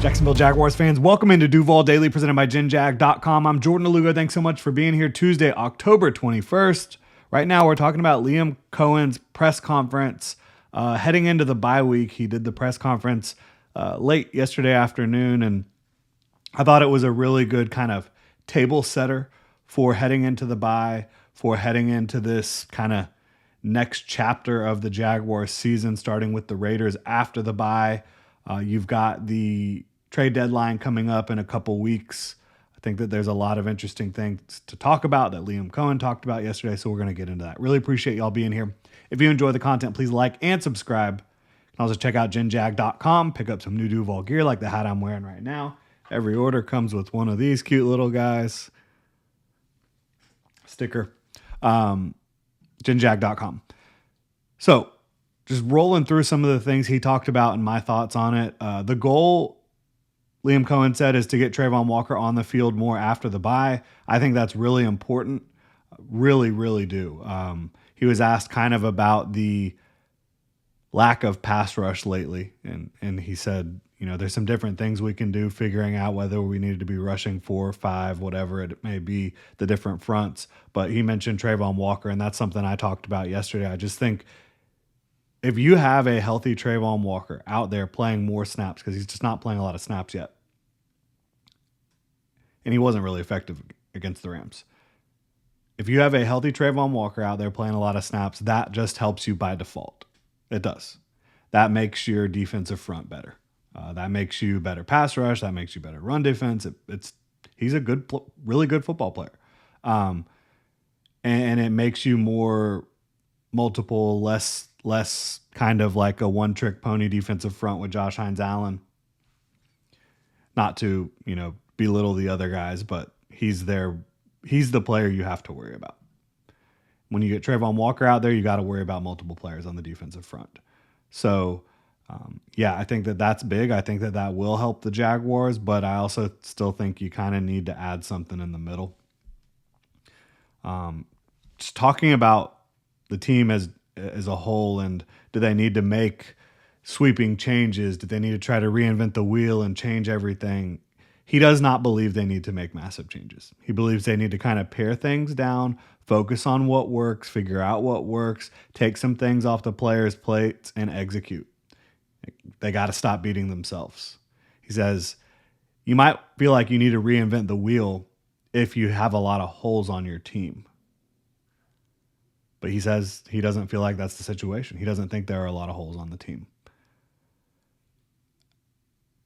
Jacksonville Jaguars fans, welcome into Duval Daily presented by GenJag.com. I'm Jordan Alugo. Thanks so much for being here Tuesday, October 21st. Right now, we're talking about Liam Coen's press conference heading into the bye week. He did the press conference late yesterday afternoon, and I thought it was a really good kind of table setter for heading into the bye, for heading into this kind of next chapter of the Jaguars season, starting with the Raiders after the bye. You've got the trade deadline coming up in a couple weeks. I think that there's a lot of interesting things to talk about that Liam Coen talked about yesterday, so we're going to get into that. Really appreciate y'all being here. If you enjoy the content, please like and subscribe. You can also check out genjag.com, pick up some new Duval gear like the hat I'm wearing right now. Every order comes with one of these cute little guys. Sticker. genjag.com. So, just rolling through some of the things he talked about and my thoughts on it. The goal, Liam Coen said, is to get Trayvon Walker on the field more after the bye. I think that's really important. Really, really do. He was asked kind of about the lack of pass rush lately, and he said, you know, there's some different things we can do, figuring out whether we needed to be rushing 4 or 5, whatever it may be, the different fronts. But he mentioned Trayvon Walker, and that's something I talked about yesterday. I just think if you have a healthy Trayvon Walker out there playing more snaps, because he's just not playing a lot of snaps yet, and he wasn't really effective against the Rams. If you have a healthy Trayvon Walker out there playing a lot of snaps, that just helps you by default. It does. That makes your defensive front better. That makes you better pass rush. That makes you better run defense. He's a really good football player. And it makes you more multiple, less kind of like a one-trick pony defensive front with Josh Hines-Allen. Not to, belittle the other guys, but he's the player you have to worry about. When you get Trayvon Walker out there, you got to worry about multiple players on the defensive front. So, I think that that's big. I think that that will help the Jaguars, but I also still think you kind of need to add something in the middle. Just talking about the team as a whole, and do they need to make sweeping changes? Do they need to try to reinvent the wheel and change everything? He does not believe they need to make massive changes. He believes they need to kind of pare things down, focus on what works, figure out what works, take some things off the players' plates, and execute. They got to stop beating themselves. He says, you might feel like you need to reinvent the wheel if you have a lot of holes on your team. But he says he doesn't feel like that's the situation. He doesn't think there are a lot of holes on the team.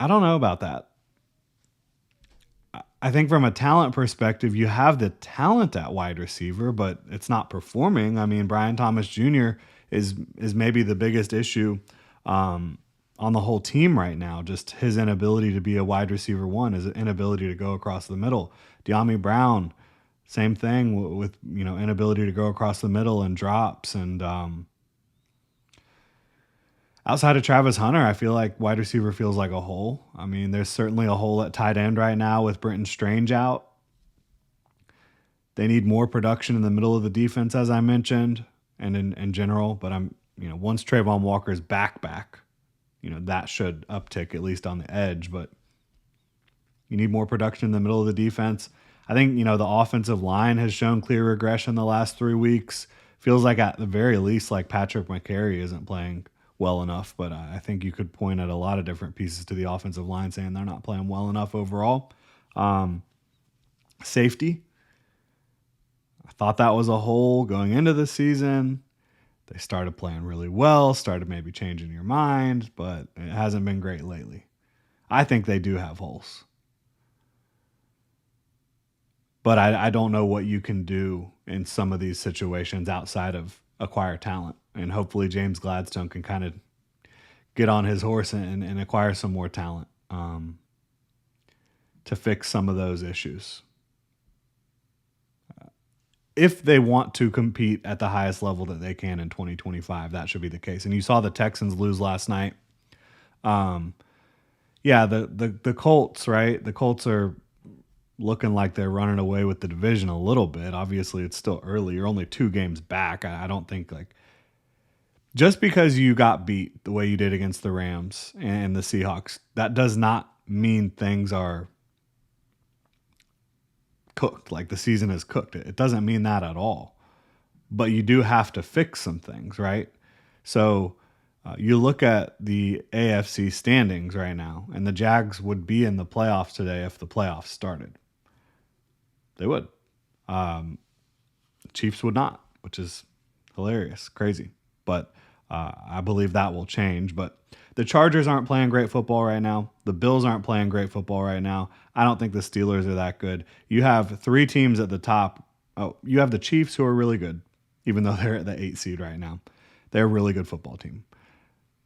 I don't know about that. I think from a talent perspective, you have the talent at wide receiver, but it's not performing. I mean, Brian Thomas Jr. is maybe the biggest issue on the whole team right now. Just his inability to be a wide receiver one, his inability to go across the middle. De'Ami Brown, same thing with inability to go across the middle and drops. And outside of Travis Hunter, I feel like wide receiver feels like a hole. I mean, there's certainly a hole at tight end right now with Brenton Strange out. They need more production in the middle of the defense, as I mentioned, and in general. But once Trayvon Walker's back, that should uptick at least on the edge. But you need more production in the middle of the defense. I think, the offensive line has shown clear regression the last 3 weeks. Feels like at the very least, like Patrick McCary isn't playing well enough, but I think you could point at a lot of different pieces to the offensive line saying they're not playing well enough overall. Safety. I thought that was a hole going into the season. They started playing really well, started maybe changing your mind, but it hasn't been great lately. I think they do have holes. But I don't know what you can do in some of these situations outside of acquire talent. And hopefully James Gladstone can kind of get on his horse and acquire some more talent to fix some of those issues. If they want to compete at the highest level that they can in 2025, that should be the case. And you saw the Texans lose last night. The Colts, right? The Colts are looking like they're running away with the division a little bit. Obviously, it's still early. You're only 2 games back. I don't think just because you got beat the way you did against the Rams and the Seahawks, that does not mean things are cooked, like the season is cooked. It doesn't mean that at all. But you do have to fix some things, right? So you look at the AFC standings right now, and the Jags would be in the playoffs today if the playoffs started. They would. Chiefs would not, which is hilarious, crazy. But I believe that will change. But the Chargers aren't playing great football right now. The Bills aren't playing great football right now. I don't think the Steelers are that good. You have three teams at the top. Oh, you have the Chiefs, who are really good, even though they're at the 8 seed right now. They're a really good football team.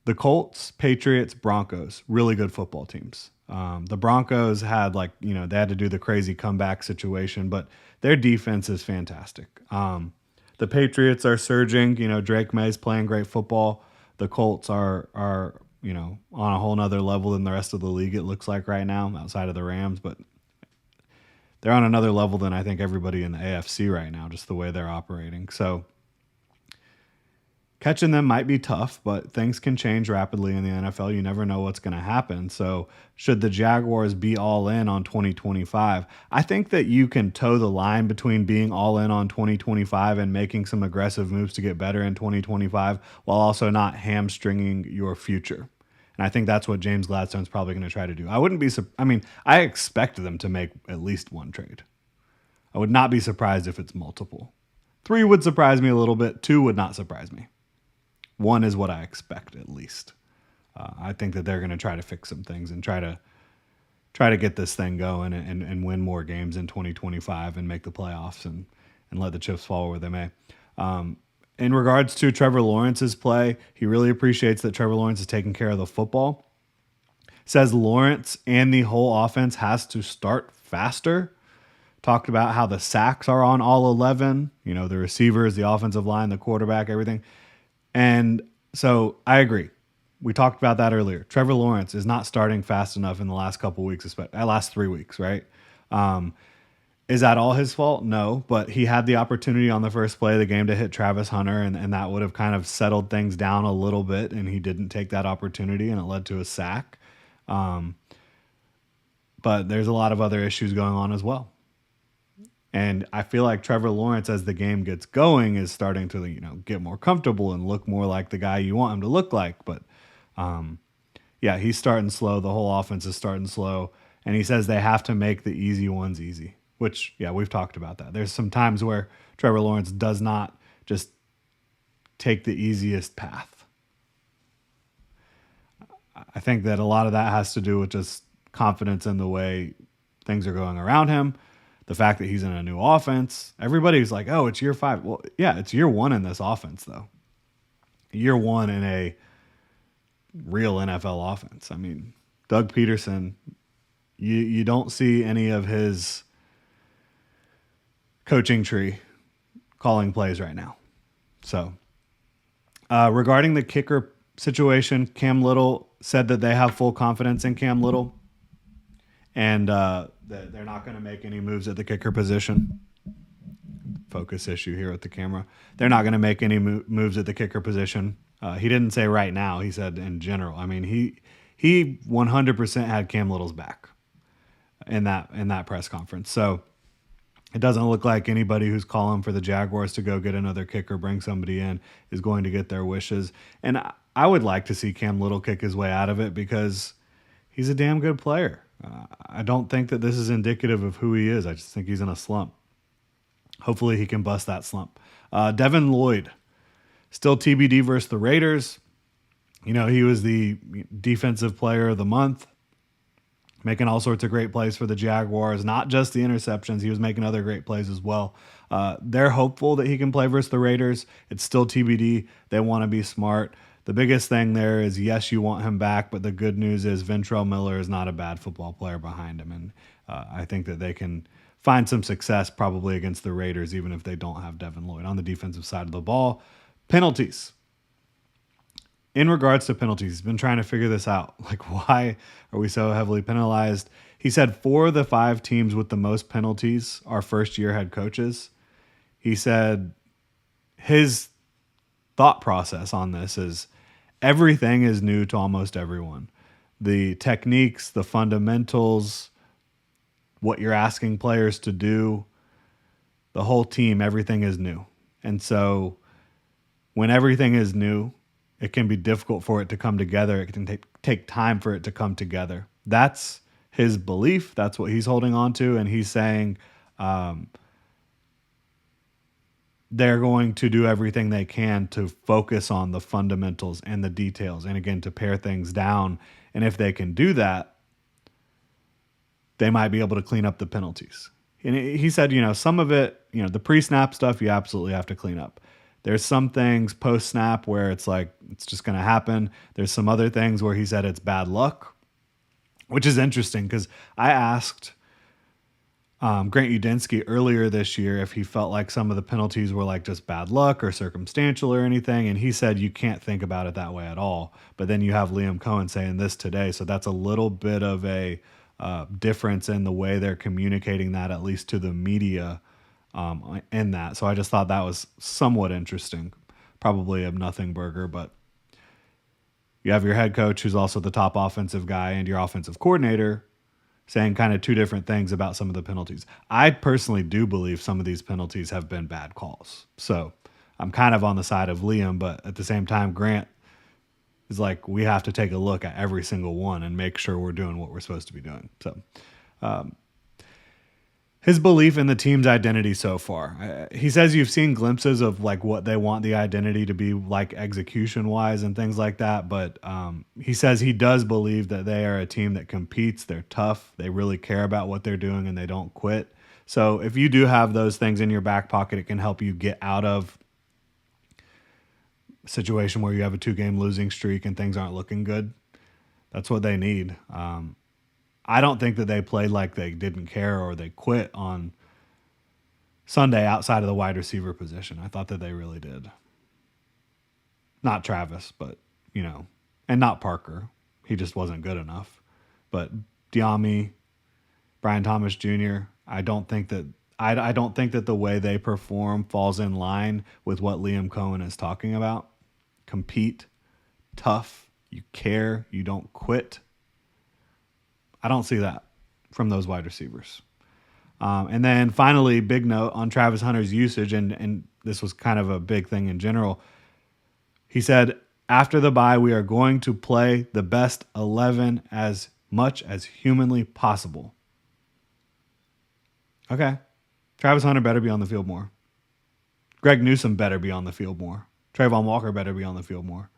The Colts, Patriots, Broncos, really good football teams. The Broncos had they had to do the crazy comeback situation, but their defense is fantastic. The Patriots are surging. Drake May's playing great football. The Colts are on a whole nother level than the rest of the league, it looks like right now, outside of the Rams, but they're on another level than I think everybody in the AFC right now, just the way they're operating. So catching them might be tough, but things can change rapidly in the NFL. You never know what's going to happen. So should the Jaguars be all in on 2025? I think that you can toe the line between being all in on 2025 and making some aggressive moves to get better in 2025 while also not hamstringing your future. And I think that's what James Gladstone's probably going to try to do. I expect them to make at least one trade. I would not be surprised if it's multiple. 3 would surprise me a little bit. 2 would not surprise me. 1 is what I expect, at least. I think that they're going to try to fix some things and try to get this thing going and win more games in 2025 and make the playoffs and let the chips fall where they may. In regards to Trevor Lawrence's play, he really appreciates that Trevor Lawrence is taking care of the football. Says Lawrence and the whole offense has to start faster. Talked about how the sacks are on all 11, the receivers, the offensive line, the quarterback, everything. And so I agree. We talked about that earlier. Trevor Lawrence is not starting fast enough in the last couple weeks, especially last 3 weeks, right? Is that all his fault? No, but he had the opportunity on the first play of the game to hit Travis Hunter, and that would have kind of settled things down a little bit, and he didn't take that opportunity, and it led to a sack. But there's a lot of other issues going on as well. And I feel like Trevor Lawrence, as the game gets going, is starting to get more comfortable and look more like the guy you want him to look like. But he's starting slow. The whole offense is starting slow. And he says they have to make the easy ones easy, which, we've talked about that. There's some times where Trevor Lawrence does not just take the easiest path. I think that a lot of that has to do with just confidence in the way things are going around him. The fact that he's in a new offense. Everybody's like, oh, it's year 5. Well, yeah, it's year 1 in this offense, though. Year 1 in a real NFL offense. I mean, Doug Peterson, you don't see any of his coaching tree calling plays right now. So, regarding the kicker situation, Cam Little said that they have full confidence in Cam Little. And that they're not going to make any moves at the kicker position. Focus issue here with the camera. They're not going to make any moves at the kicker position. He didn't say right now. He said in general. I mean, he 100% had Cam Little's back in that press conference. So it doesn't look like anybody who's calling for the Jaguars to go get another kicker, bring somebody in, is going to get their wishes. And I would like to see Cam Little kick his way out of it because he's a damn good player. I don't think that this is indicative of who he is. I just think he's in a slump. Hopefully he can bust that slump. Devin Lloyd, still TBD versus the Raiders. He was the defensive player of the month, making all sorts of great plays for the Jaguars, not just the interceptions. He was making other great plays as well. They're hopeful that he can play versus the Raiders. It's still TBD. They want to be smart. The biggest thing there is, yes, you want him back, but the good news is Ventrell Miller is not a bad football player behind him, and I think that they can find some success probably against the Raiders, even if they don't have Devin Lloyd on the defensive side of the ball. Penalties. In regards to penalties, he's been trying to figure this out. Like, why are we so heavily penalized? He said 4 of the 5 teams with the most penalties are first-year head coaches. He said his thought process on this is everything is new to almost everyone. the techniques, the fundamentals, what you're asking players to do, the whole team, everything is new. And so when everything is new, it can be difficult for it to come together. It can take time for it to come together. That's his belief. That's what he's holding on to. And he's saying they're going to do everything they can to focus on the fundamentals and the details. And again, to pare things down. And if they can do that, they might be able to clean up the penalties. And he said, some of it, the pre-snap stuff, you absolutely have to clean up. There's some things post-snap where it's like, it's just going to happen. There's some other things where he said it's bad luck, which is interesting because I asked Grant Udinski earlier this year if he felt like some of the penalties were like just bad luck or circumstantial or anything. And he said, you can't think about it that way at all. But then you have Liam Coen saying this today. So that's a little bit of a difference in the way they're communicating that, at least to the media in that. So I just thought that was somewhat interesting. Probably a nothing burger, but you have your head coach, who's also the top offensive guy, and your offensive coordinator saying kind of two different things about some of the penalties. I personally do believe some of these penalties have been bad calls. So I'm kind of on the side of Liam, but at the same time, Grant is like, we have to take a look at every single one and make sure we're doing what we're supposed to be doing. So his belief in the team's identity so far. He says you've seen glimpses of like what they want the identity to be like execution wise and things like that. But he says he does believe that they are a team that competes. They're tough. They really care about what they're doing and they don't quit. So if you do have those things in your back pocket, it can help you get out of a situation where you have a 2-game losing streak and things aren't looking good. That's what they need. I don't think that they played like they didn't care or they quit on Sunday outside of the wide receiver position. I thought that they really did. Not Travis, but, and not Parker. He just wasn't good enough. But Diami, Brian Thomas Jr., I don't think that the way they perform falls in line with what Liam Coen is talking about. Compete, tough, you care, you don't quit. I don't see that from those wide receivers. And then finally, big note on Travis Hunter's usage, and this was kind of a big thing in general. He said, after the bye, we are going to play the best 11 as much as humanly possible. Okay. Travis Hunter better be on the field more. Greg Newsome better be on the field more. Trayvon Walker better be on the field more.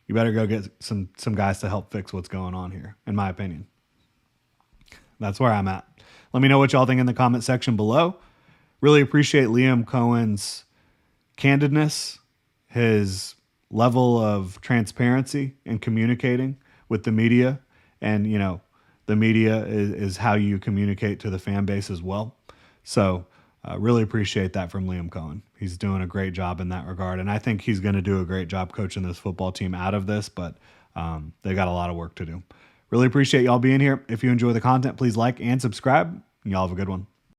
You better go get some guys to help fix what's going on here, in my opinion. That's where I'm at. Let me know what y'all think in the comment section below. Really appreciate Liam Coen's candidness, his level of transparency in communicating with the media. And, the media is how you communicate to the fan base as well. So really appreciate that from Liam Coen. He's doing a great job in that regard. And I think he's going to do a great job coaching this football team out of this, but they got a lot of work to do. Really appreciate y'all being here. If you enjoy the content, please like and subscribe. Y'all have a good one.